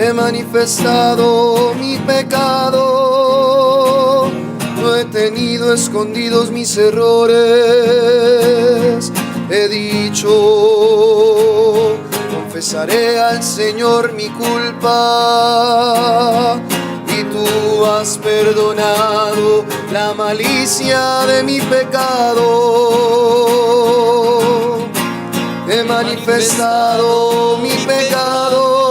he manifestado mi pecado, no he tenido escondidos mis errores. He dicho, confesaré al Señor mi culpa, y tú has perdonado la malicia de mi pecado. He manifestado mi pecado,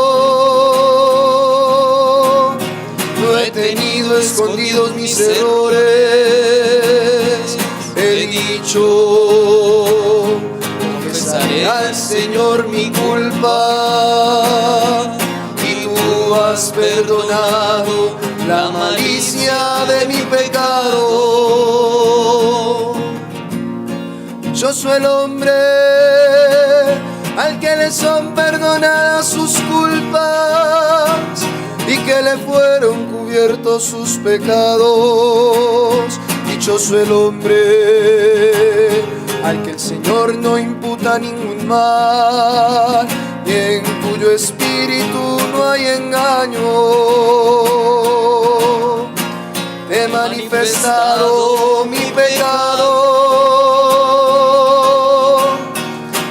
no he tenido escondidos mis errores. He dicho, confesaré al Señor mi culpa, y tú has perdonado la malicia de mi pecado. Yo soy el hombre al que le son perdonadas sus culpas y que le fueron cubiertos sus pecados. Dichoso el hombre al que el Señor no imputa ningún mal y en cuyo espíritu no hay engaño. He manifestado mi pecado,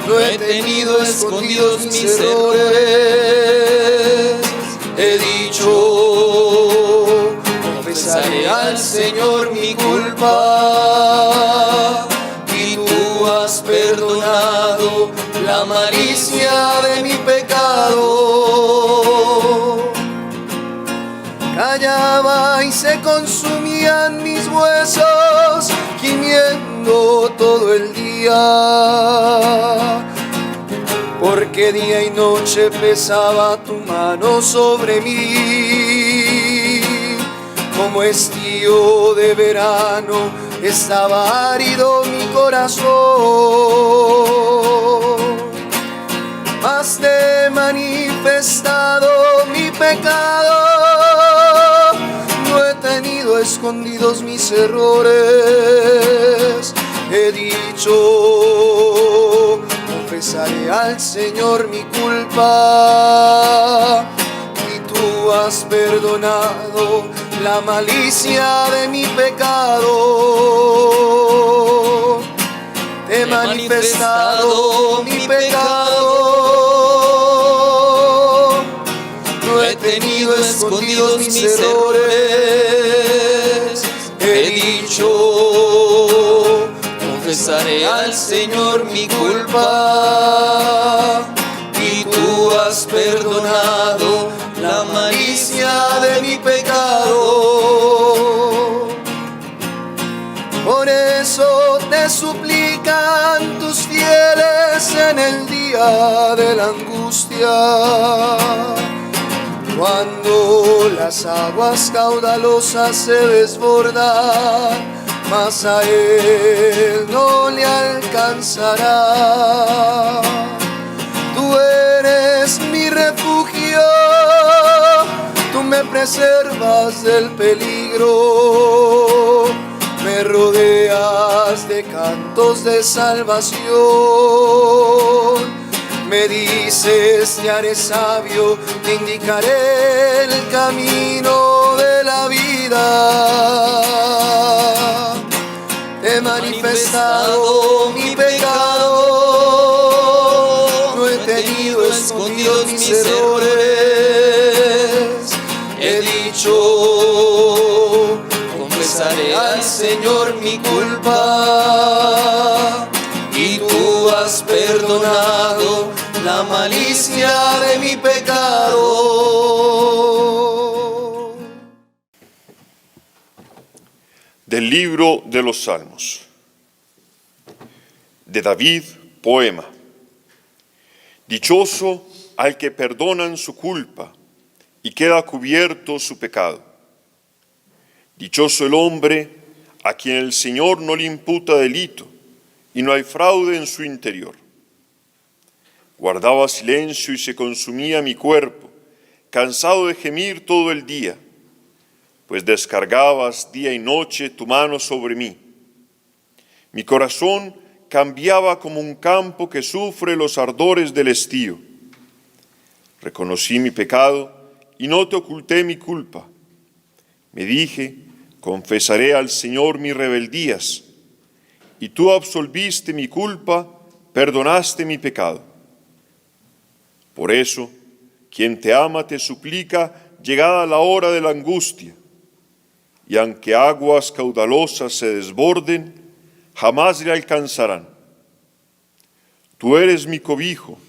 no he tenido escondidos mis errores. He dicho, confesaré al Señor mi culpa, y tú has perdonado la malicia de mi pecado. Callaba y se consumían mis huesos, gimiendo todo el día, porque día y noche pesaba tu mano sobre mí. Como estío de verano estaba árido mi corazón, mas te he manifestado mi pecado, no he tenido escondidos mis errores. He dicho, confesaré al Señor mi culpa, y tú has perdonado la malicia de mi pecado. Te he manifestado mi pecado, no he tenido escondidos mis errores. He dicho, confesaré al Señor mi culpa, y tú has perdonado la malicia de mi pecado. Por eso te suplican tus fieles en el día de la angustia, cuando las aguas caudalosas se desbordan, mas a él no le alcanzará. Tú eres mi refugio, tú me preservas del peligro, me rodeas de cantos de salvación. Me dices, te haré sabio, te indicaré el camino de la vida. He manifestado mi pecado, no he tenido escondidos mis errores. He dicho, confesaré al Señor mi culpa, y tú has perdonado la malicia de mi pecado. Del libro de los Salmos. De David, poema. Dichoso al que perdonan su culpa y queda cubierto su pecado. Dichoso el hombre a quien el Señor no le imputa delito y no hay fraude en su interior. Guardaba silencio y se consumía mi cuerpo, cansado de gemir todo el día, pues descargabas día y noche tu mano sobre mí. Mi corazón cambiaba como un campo que sufre los ardores del estío. Reconocí mi pecado y no te oculté mi culpa. Me dije, confesaré al Señor mis rebeldías, y tú absolviste mi culpa, perdonaste mi pecado. Por eso, quien te ama te suplica, llegada la hora de la angustia, y aunque aguas caudalosas se desborden, jamás le alcanzarán. Tú eres mi cobijo,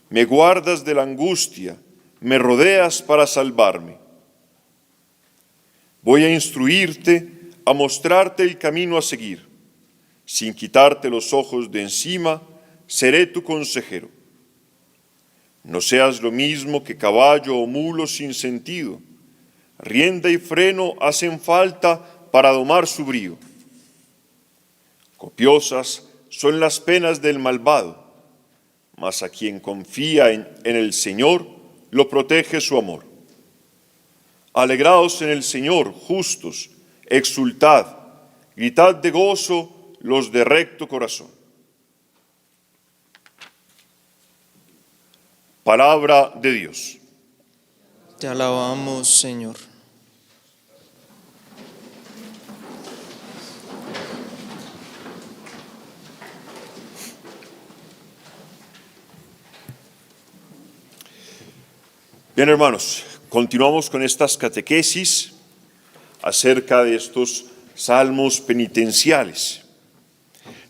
me guardas de la angustia, me rodeas para salvarme. Voy a instruirte, a mostrarte el camino a seguir. Sin quitarte los ojos de encima, seré tu consejero. No seas lo mismo que caballo o mulo sin sentido. Rienda y freno hacen falta para domar su brío. Copiosas son las penas del malvado, mas a quien confía en el Señor, lo protege su amor. Alegraos en el Señor, justos, exultad, gritad de gozo los de recto corazón. Palabra de Dios. Te alabamos, Señor. Bien, hermanos, continuamos con estas catequesis acerca de estos salmos penitenciales.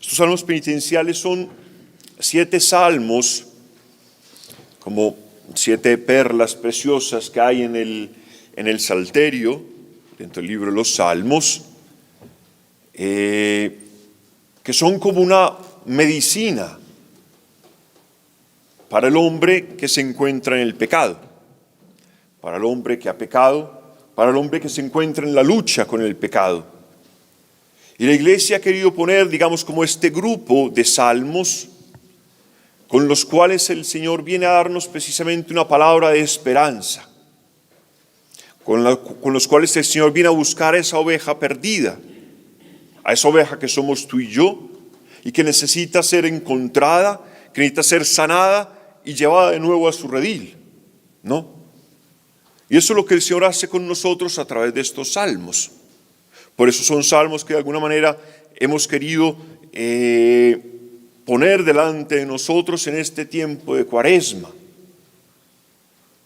Estos salmos penitenciales son 7 salmos, como 7 perlas preciosas que hay en el Salterio, dentro del libro de los Salmos, que son como una medicina para el hombre que se encuentra en el pecado, para el hombre que ha pecado, para el hombre que se encuentra en la lucha con el pecado. Y la Iglesia ha querido poner, digamos, como este grupo de salmos con los cuales el Señor viene a darnos precisamente una palabra de esperanza, con los cuales el Señor viene a buscar a esa oveja perdida, a esa oveja que somos tú y yo, y que necesita ser encontrada, que necesita ser sanada y llevada de nuevo a su redil, ¿no? Y eso es lo que el Señor hace con nosotros a través de estos salmos. Por eso son salmos que de alguna manera hemos querido poner delante de nosotros en este tiempo de Cuaresma,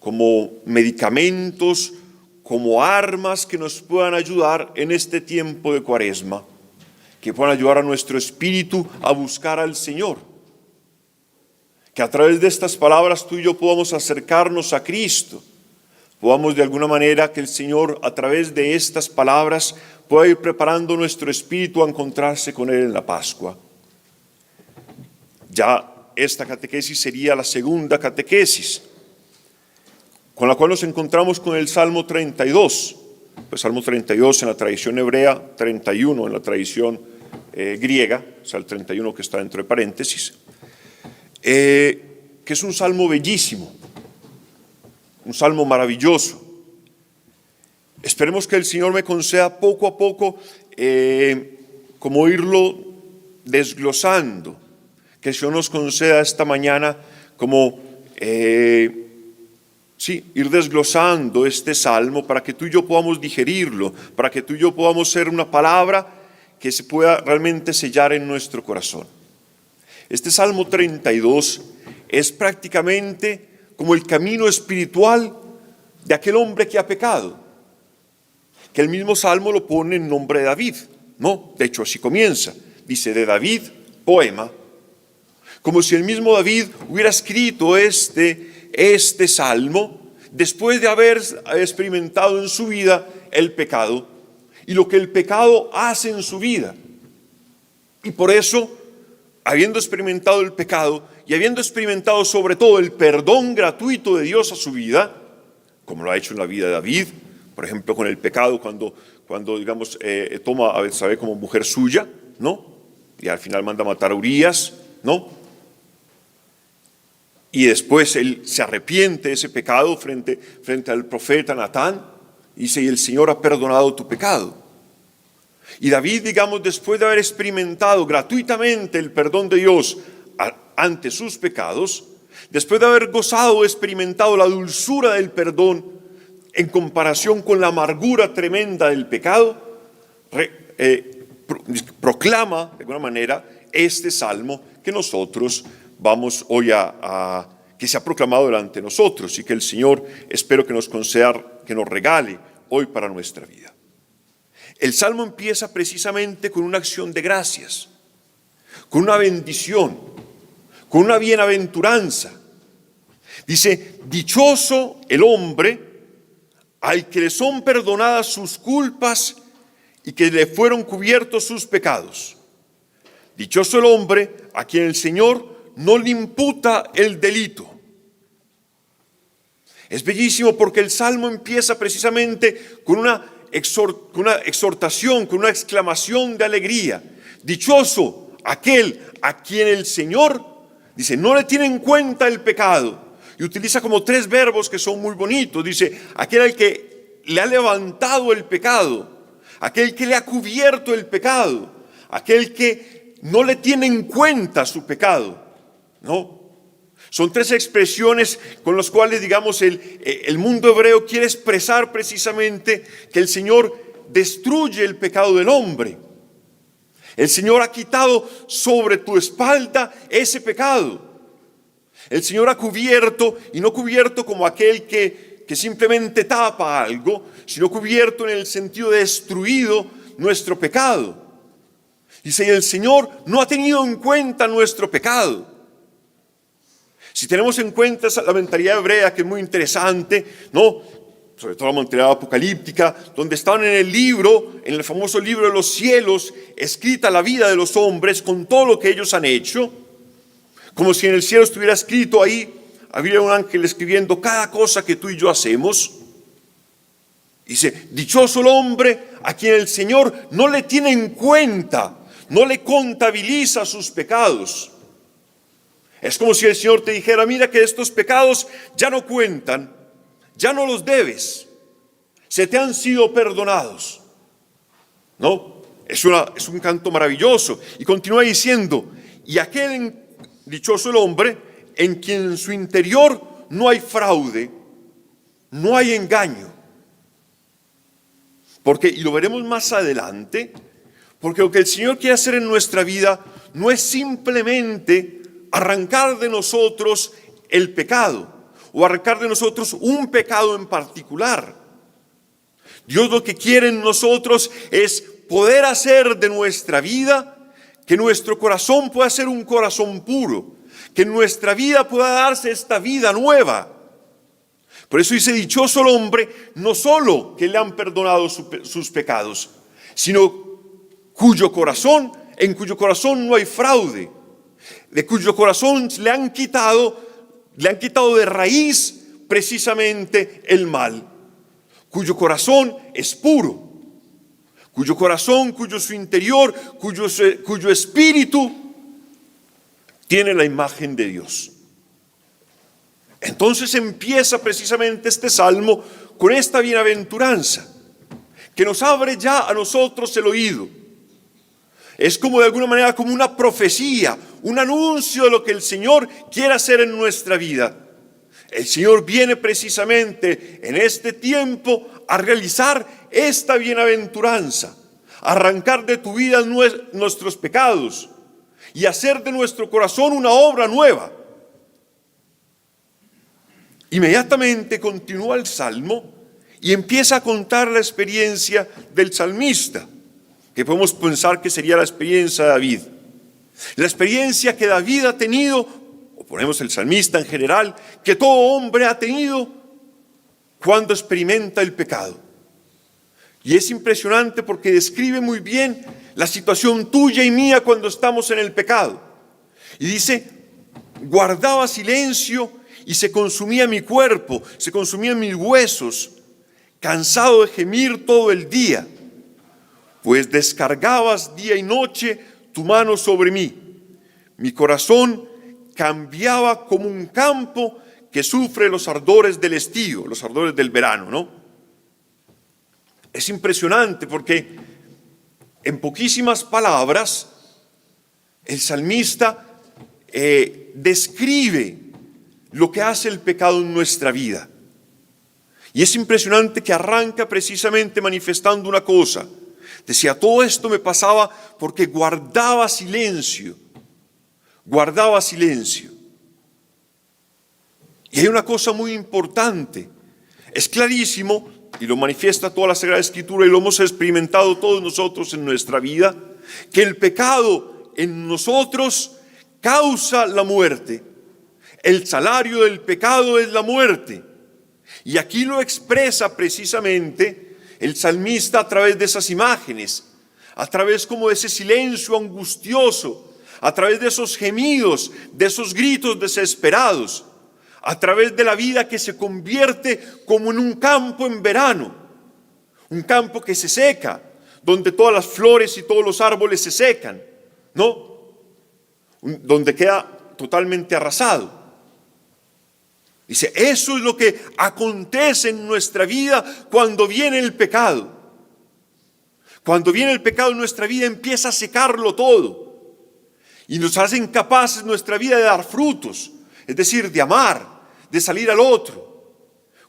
como medicamentos, como armas que nos puedan ayudar en este tiempo de Cuaresma, que puedan ayudar a nuestro espíritu a buscar al Señor. Que a través de estas palabras tú y yo podamos acercarnos a Cristo, podamos de alguna manera que el Señor a través de estas palabras pueda ir preparando nuestro espíritu a encontrarse con Él en la Pascua. Ya esta catequesis sería la segunda catequesis, con la cual nos encontramos con el Salmo 32. Pues Salmo 32 en la tradición hebrea, 31 en la tradición griega, o sea el 31 que está dentro de paréntesis, que es un salmo bellísimo, un salmo maravilloso. Esperemos que el Señor me conceda poco a poco como irlo desglosando, que el Señor nos conceda esta mañana como ir desglosando este salmo para que tú y yo podamos digerirlo, para que tú y yo podamos ser una palabra que se pueda realmente sellar en nuestro corazón. Este Salmo 32 es prácticamente como el camino espiritual de aquel hombre que ha pecado, que el mismo Salmo lo pone en nombre de David, ¿no? De hecho así comienza, dice de David, poema, como si el mismo David hubiera escrito este Salmo después de haber experimentado en su vida el pecado y lo que el pecado hace en su vida. Y por eso, habiendo experimentado el pecado y habiendo experimentado sobre todo el perdón gratuito de Dios a su vida, como lo ha hecho en la vida de David, por ejemplo con el pecado cuando digamos toma a Betsabé como mujer suya, ¿no? Y al final manda a matar a Urías, ¿no? Y después él se arrepiente de ese pecado frente al profeta Natán, y dice, y el Señor ha perdonado tu pecado. Y David, digamos, después de haber experimentado gratuitamente el perdón de Dios ante sus pecados, después de haber gozado o experimentado la dulzura del perdón en comparación con la amargura tremenda del pecado, proclama de alguna manera este salmo que nosotros vamos hoy que se ha proclamado delante de nosotros y que el Señor espero que nos conceda, que nos regale hoy para nuestra vida. El salmo empieza precisamente con una acción de gracias, con una bendición, con una bienaventuranza. Dice: dichoso el hombre al que le son perdonadas sus culpas y que le fueron cubiertos sus pecados. Dichoso el hombre a quien el Señor no le imputa el delito. Es bellísimo porque el salmo empieza precisamente con una exhortación, con una exclamación de alegría. Dichoso aquel a quien el Señor, dice, no le tiene en cuenta el pecado. Y utiliza como 3 verbos que son muy bonitos. Dice, aquel al que le ha levantado el pecado, aquel que le ha cubierto el pecado, aquel que no le tiene en cuenta su pecado, ¿no? Son 3 expresiones con las cuales, digamos, el mundo hebreo quiere expresar precisamente que el Señor destruye el pecado del hombre. El Señor ha quitado sobre tu espalda ese pecado. El Señor ha cubierto, y no cubierto como aquel que simplemente tapa algo, sino cubierto en el sentido de destruido nuestro pecado. Dice, y el Señor no ha tenido en cuenta nuestro pecado. Si tenemos en cuenta la mentalidad hebrea, que es muy interesante, ¿no? Sobre todo la mentalidad apocalíptica, donde estaban en el libro, en el famoso libro de los cielos, escrita la vida de los hombres con todo lo que ellos han hecho, como si en el cielo estuviera escrito ahí, había un ángel escribiendo cada cosa que tú y yo hacemos. Dice, dichoso el hombre a quien el Señor no le tiene en cuenta, no le contabiliza sus pecados. Es como si el Señor te dijera, mira que estos pecados ya no cuentan, ya no los debes, se te han sido perdonados. ¿No? Es un canto maravilloso. Y continúa diciendo, y aquel dichoso el hombre en quien en su interior no hay fraude, no hay engaño. Porque, y lo veremos más adelante, porque lo que el Señor quiere hacer en nuestra vida no es simplemente arrancar de nosotros el pecado o arrancar de nosotros un pecado en particular. Dios lo que quiere en nosotros es poder hacer de nuestra vida que nuestro corazón pueda ser un corazón puro, que en nuestra vida pueda darse esta vida nueva. Por eso dice, dichoso el hombre, no solo que le han perdonado sus pecados, sino en cuyo corazón no hay fraude, de cuyo corazón le han quitado de raíz precisamente el mal, cuyo corazón es puro, cuyo corazón, cuyo su interior, cuyo espíritu tiene la imagen de Dios. Entonces empieza precisamente este salmo con esta bienaventuranza que nos abre ya a nosotros el oído. Es como de alguna manera como una profecía, un anuncio de lo que el Señor quiere hacer en nuestra vida. El Señor viene precisamente en este tiempo a realizar esta bienaventuranza, a arrancar de tu vida nuestros pecados y hacer de nuestro corazón una obra nueva. Inmediatamente continúa el salmo y empieza a contar la experiencia del salmista, que podemos pensar que sería la experiencia de David. La experiencia que David ha tenido, o ponemos el salmista en general, que todo hombre ha tenido cuando experimenta el pecado. Y es impresionante porque describe muy bien la situación tuya y mía cuando estamos en el pecado. Y dice, guardaba silencio y se consumía mi cuerpo, se consumían mis huesos, cansado de gemir todo el día, pues descargabas día y noche tu mano sobre mí. Mi corazón cambiaba como un campo que sufre los ardores del estío, los ardores del verano, ¿no? Es impresionante porque en poquísimas palabras el salmista describe lo que hace el pecado en nuestra vida. Y es impresionante que arranca precisamente manifestando una cosa. Decía, todo esto me pasaba porque guardaba silencio. Guardaba silencio. Y hay una cosa muy importante. Es clarísimo, y lo manifiesta toda la Sagrada Escritura, y lo hemos experimentado todos nosotros en nuestra vida, que el pecado en nosotros causa la muerte. El salario del pecado es la muerte. Y aquí lo expresa precisamente el salmista a través de esas imágenes, a través como de ese silencio angustioso, a través de esos gemidos, de esos gritos desesperados, a través de la vida que se convierte como en un campo en verano, un campo que se seca, donde todas las flores y todos los árboles se secan, ¿no? Donde queda totalmente arrasado. Dice, eso es lo que acontece en nuestra vida cuando viene el pecado. Cuando viene el pecado en nuestra vida empieza a secarlo todo y nos hace incapaces nuestra vida de dar frutos, es decir, de amar, de salir al otro.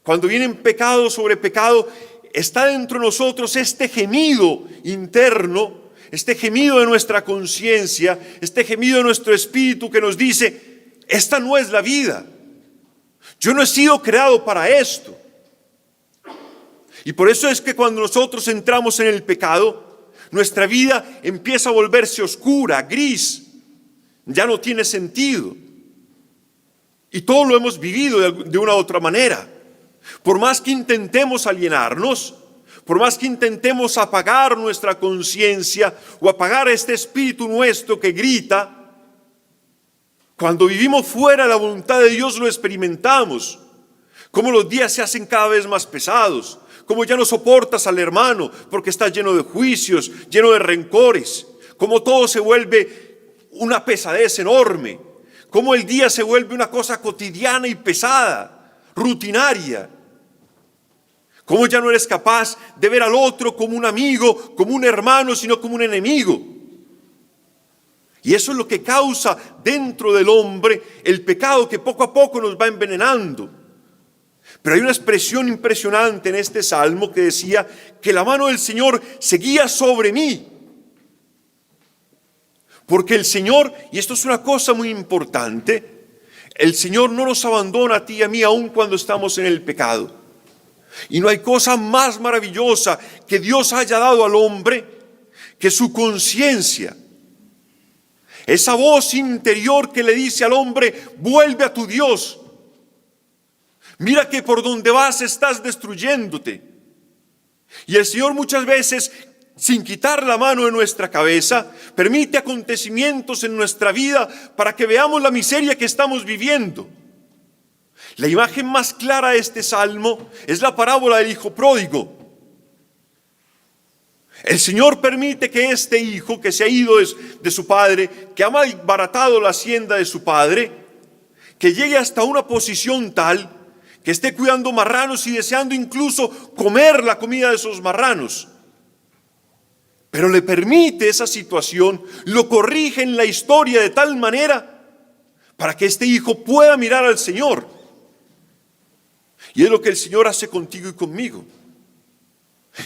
Cuando viene pecado sobre pecado, está dentro de nosotros este gemido interno, este gemido de nuestra conciencia, este gemido de nuestro espíritu que nos dice, esta no es la vida. Yo no he sido creado para esto. Y por eso es que cuando nosotros entramos en el pecado, nuestra vida empieza a volverse oscura, gris, ya no tiene sentido. Y todo lo hemos vivido de una u otra manera. Por más que intentemos alienarnos, por más que intentemos apagar nuestra conciencia o apagar este espíritu nuestro que grita, cuando vivimos fuera de la voluntad de Dios lo experimentamos. Cómo los días se hacen cada vez más pesados, cómo ya no soportas al hermano porque está lleno de juicios, lleno de rencores, cómo todo se vuelve una pesadez enorme, cómo el día se vuelve una cosa cotidiana y pesada, rutinaria. Cómo ya no eres capaz de ver al otro como un amigo, como un hermano, sino como un enemigo. Y eso es lo que causa dentro del hombre el pecado que poco a poco nos va envenenando. Pero hay una expresión impresionante en este salmo que decía que la mano del Señor seguía sobre mí. Porque el Señor, y esto es una cosa muy importante, el Señor no nos abandona a ti y a mí aun cuando estamos en el pecado. Y no hay cosa más maravillosa que Dios haya dado al hombre que su conciencia. Esa voz interior que le dice al hombre, vuelve a tu Dios. Mira que por donde vas estás destruyéndote. Y el Señor muchas veces, sin quitar la mano de nuestra cabeza, permite acontecimientos en nuestra vida para que veamos la miseria que estamos viviendo. La imagen más clara de este salmo es la parábola del hijo pródigo. El Señor permite que este hijo que se ha ido de su padre, que ha malbaratado la hacienda de su padre, que llegue hasta una posición tal que esté cuidando marranos y deseando incluso comer la comida de esos marranos. Pero le permite esa situación, lo corrige en la historia de tal manera para que este hijo pueda mirar al Señor. Y es lo que el Señor hace contigo y conmigo.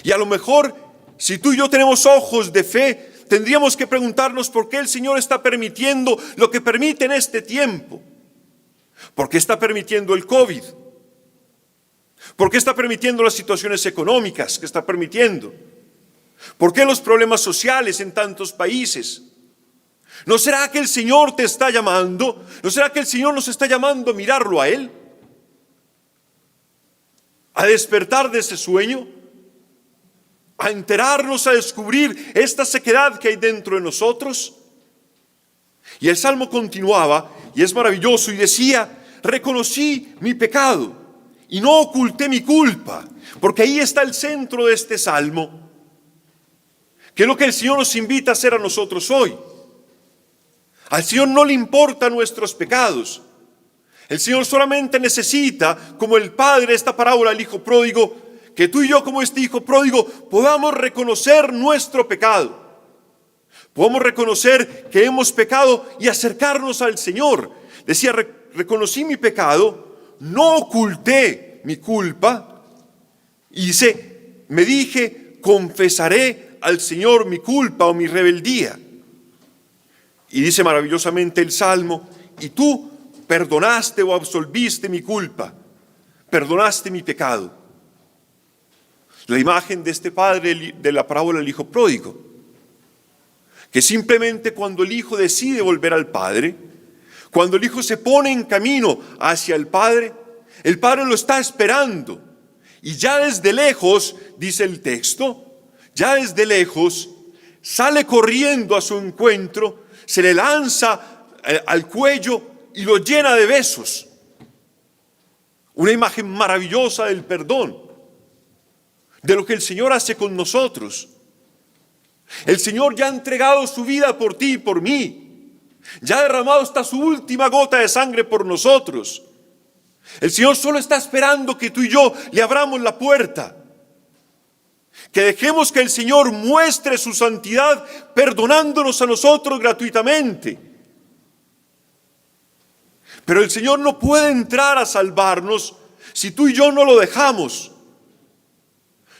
Y a lo mejor, si tú y yo tenemos ojos de fe, tendríamos que preguntarnos por qué el Señor está permitiendo lo que permite en este tiempo. ¿Por qué está permitiendo el COVID? ¿Por qué está permitiendo las situaciones económicas que está permitiendo? ¿Por qué los problemas sociales en tantos países? ¿No será que el Señor te está llamando? ¿No será que el Señor nos está llamando a mirarlo a Él? ¿A despertar de ese sueño? ¿A enterarnos, a descubrir esta sequedad que hay dentro de nosotros? Y el salmo continuaba, y es maravilloso, y decía, reconocí mi pecado y no oculté mi culpa, porque ahí está el centro de este salmo, que es lo que el Señor nos invita a hacer a nosotros hoy. Al Señor no le importan nuestros pecados. El Señor solamente necesita, como el padre, esta parábola del hijo pródigo, que tú y yo como este hijo pródigo podamos reconocer nuestro pecado. Podamos reconocer que hemos pecado y acercarnos al Señor. Decía, reconocí mi pecado, no oculté mi culpa Y dice, me dije, confesaré al Señor mi culpa o mi rebeldía. Y dice maravillosamente el Salmo, y tú perdonaste o absolviste mi culpa, perdonaste mi pecado. La imagen de este padre de la parábola del hijo pródigo, que simplemente cuando el hijo decide volver al padre, cuando el hijo se pone en camino hacia el padre lo está esperando. Y ya desde lejos, dice el texto, ya desde lejos sale corriendo a su encuentro, se le lanza al cuello y lo llena de besos. Una imagen maravillosa del perdón, de lo que el Señor hace con nosotros. El Señor ya ha entregado su vida por ti y por mí. Ya ha derramado hasta su última gota de sangre por nosotros. El Señor solo está esperando que tú y yo le abramos la puerta. Que dejemos que el Señor muestre su santidad perdonándonos a nosotros gratuitamente. Pero el Señor no puede entrar a salvarnos si tú y yo no lo dejamos.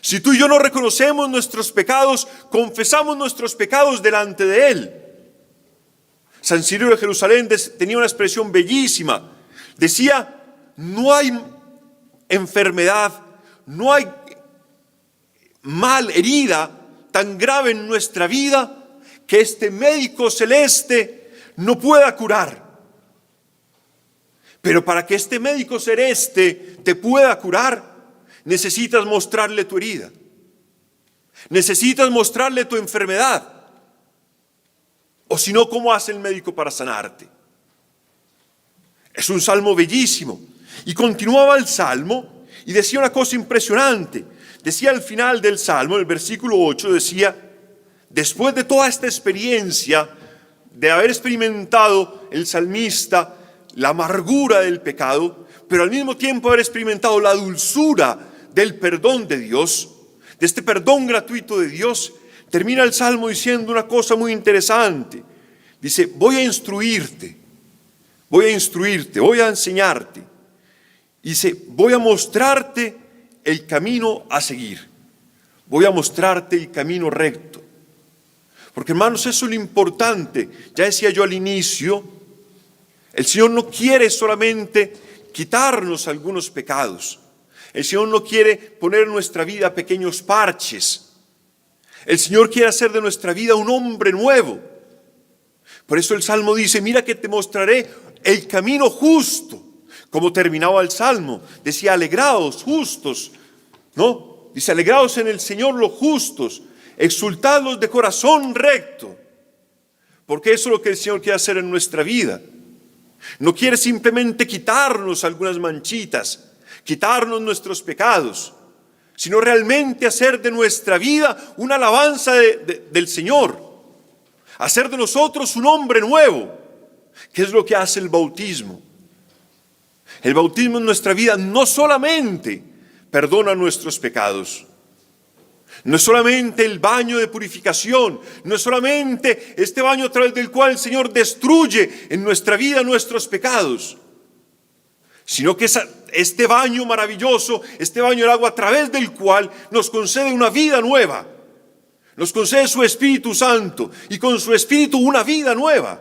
Si tú y yo no reconocemos nuestros pecados, confesamos nuestros pecados delante de Él. San Cirilo de Jerusalén tenía una expresión bellísima. Decía, no hay enfermedad, no hay herida tan grave en nuestra vida que este médico celeste no pueda curar. Pero para que este médico celeste te pueda curar, necesitas mostrarle tu herida. Necesitas mostrarle tu enfermedad. O si no, ¿cómo hace el médico para sanarte? Es un salmo bellísimo. Y continuaba el salmo y decía una cosa impresionante. Decía al final del salmo, el versículo 8, decía, después de toda esta experiencia, de haber experimentado el salmista la amargura del pecado, pero al mismo tiempo haber experimentado la dulzura del perdón de Dios, de este perdón gratuito de Dios, termina el salmo diciendo una cosa muy interesante. Dice, voy a instruirte, voy a enseñarte. Dice, voy a mostrarte el camino a seguir. Voy a mostrarte el camino recto. Porque hermanos, eso es lo importante. Ya decía yo al inicio, el Señor no quiere solamente quitarnos algunos pecados. El Señor no quiere poner en nuestra vida pequeños parches. El Señor quiere hacer de nuestra vida un hombre nuevo. Por eso el Salmo dice, mira que te mostraré el camino justo. Como terminaba el Salmo, decía, alegraos, justos, ¿no? Dice, alegraos en el Señor los justos, exultadlos de corazón recto. Porque eso es lo que el Señor quiere hacer en nuestra vida. No quiere simplemente quitarnos algunas manchitas, quitarnos nuestros pecados, sino realmente hacer de nuestra vida una alabanza del Señor, hacer de nosotros un hombre nuevo, que es lo que hace el bautismo. El bautismo en nuestra vida no solamente perdona nuestros pecados, no es solamente el baño de purificación, no es solamente este baño a través del cual el Señor destruye en nuestra vida nuestros pecados, sino que este baño maravilloso, este baño del agua a través del cual nos concede una vida nueva, nos concede su Espíritu Santo y con su Espíritu una vida nueva.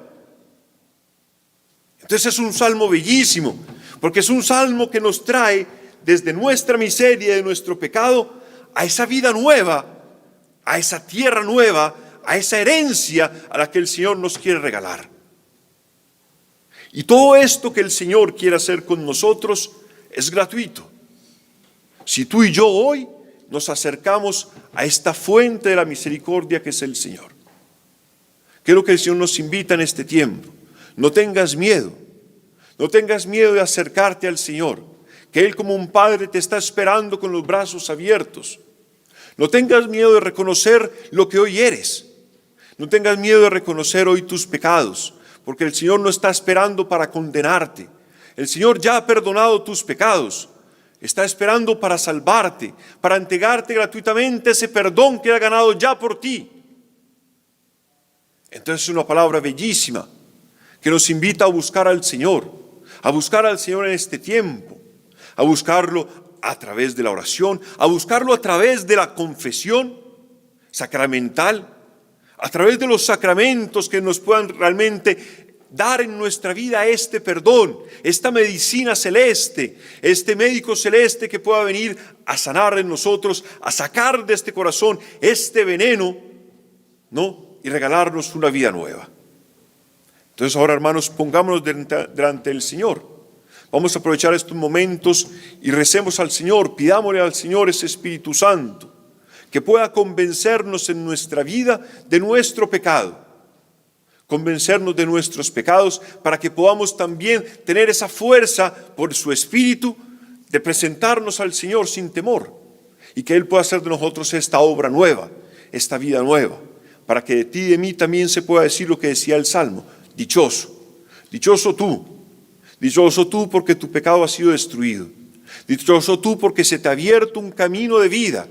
Entonces es un salmo bellísimo, porque es un salmo que nos trae desde nuestra miseria y de nuestro pecado a esa vida nueva, a esa tierra nueva, a esa herencia a la que el Señor nos quiere regalar. Y todo esto que el Señor quiere hacer con nosotros es gratuito. Si tú y yo hoy nos acercamos a esta fuente de la misericordia que es el Señor. ¿Qué es lo que el Señor nos invita en este tiempo? No tengas miedo. No tengas miedo de acercarte al Señor, que Él como un padre te está esperando con los brazos abiertos. No tengas miedo de reconocer lo que hoy eres. No tengas miedo de reconocer hoy tus pecados, porque el Señor no está esperando para condenarte. El Señor ya ha perdonado tus pecados. Está esperando para salvarte, para entregarte gratuitamente ese perdón que ha ganado ya por ti. Entonces es una palabra bellísima que nos invita a buscar al Señor en este tiempo, a buscarlo a través de la oración, a buscarlo a través de la confesión sacramental, a través de los sacramentos que nos puedan realmente dar en nuestra vida este perdón, esta medicina celeste, este médico celeste que pueda venir a sanar en nosotros, a sacar de este corazón este veneno, ¿no? Y regalarnos una vida nueva. Entonces ahora, hermanos, pongámonos delante del Señor. Vamos a aprovechar estos momentos y recemos al Señor, pidámosle al Señor ese Espíritu Santo que pueda convencernos en nuestra vida de nuestro pecado, convencernos de nuestros pecados para que podamos también tener esa fuerza por su Espíritu de presentarnos al Señor sin temor y que Él pueda hacer de nosotros esta obra nueva, esta vida nueva, para que de ti y de mí también se pueda decir lo que decía el Salmo: dichoso, dichoso tú porque tu pecado ha sido destruido, dichoso tú porque se te ha abierto un camino de vida,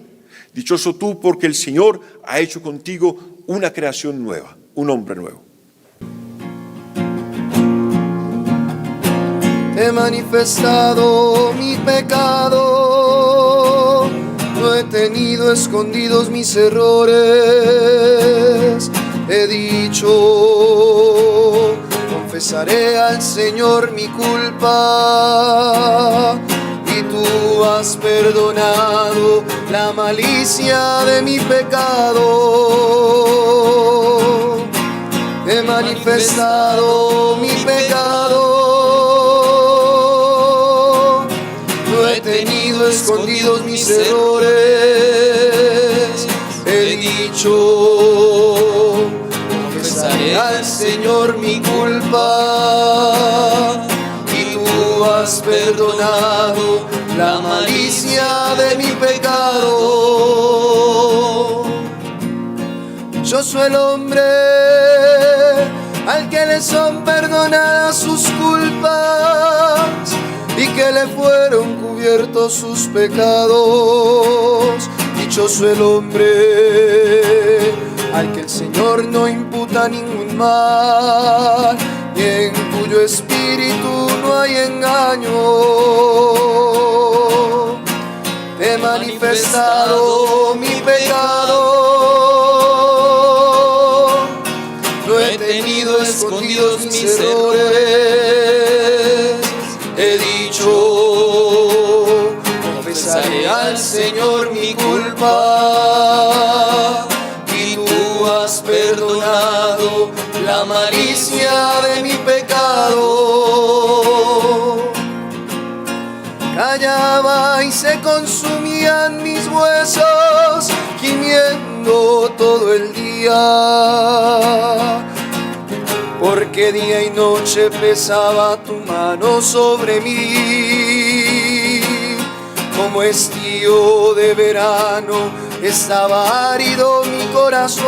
dichoso tú porque el Señor ha hecho contigo una creación nueva, un hombre nuevo. He manifestado mi pecado, no he tenido escondidos mis errores. He dicho, confesaré al Señor mi culpa, y tú has perdonado la malicia de mi pecado. He manifestado mi pecado, escondidos mis errores. He dicho, confesaré al Señor mi culpa, y tú has perdonado la malicia de mi pecado. Yo soy el hombre al que le son perdonadas sus culpas y que le fueron cubiertos sus pecados. Dichoso el hombre al que el Señor no imputa ningún mal, y en cuyo espíritu no hay engaño. He manifestado mi pecado, no he tenido escondidos mis errores. He dicho, confesaré al Señor mi culpa, y tú has perdonado la malicia de mi pecado. Callaba y se consumían mis huesos, gimiendo todo el día, porque día y noche pesaba tu mano sobre mí. Como estío de verano estaba árido mi corazón,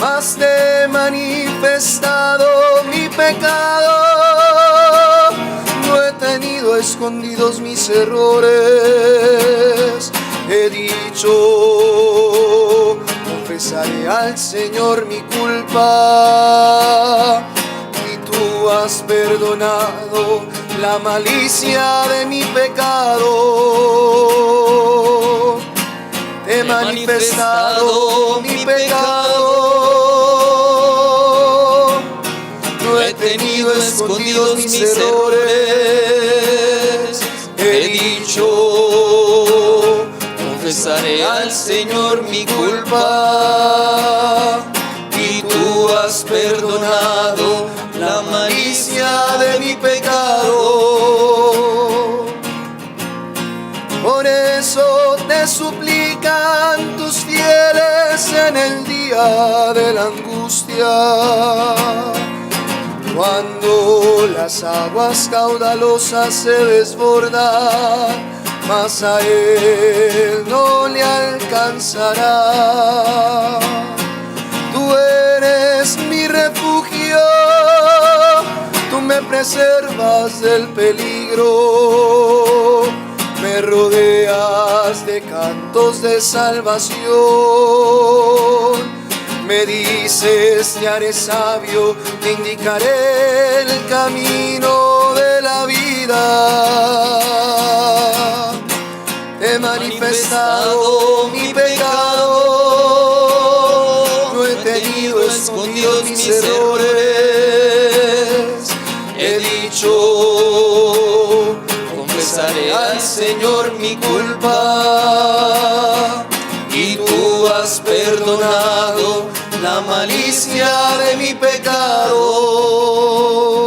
mas te he manifestado mi pecado, no he tenido escondidos mis errores. He dicho, confesaré al Señor mi culpa, y tú has perdonado la malicia de mi pecado. He manifestado mi pecado, no he tenido escondidos mis errores. He dicho, confesaré al Señor mi culpa, y tú has perdonado la malicia de mi pecado. Por eso te suplican tus fieles en el día de la angustia, cuando las aguas caudalosas se desbordan, mas a él no le alcanzará. Tú eres mi refugio, tú me preservas del peligro, me rodeas de cantos de salvación. Me dices, te haré sabio, te indicaré el camino de la vida. confesado mi pecado, no he tenido escondidos mis errores. He dicho, confesaré al Señor mi culpa, y tú has perdonado la malicia de mi pecado.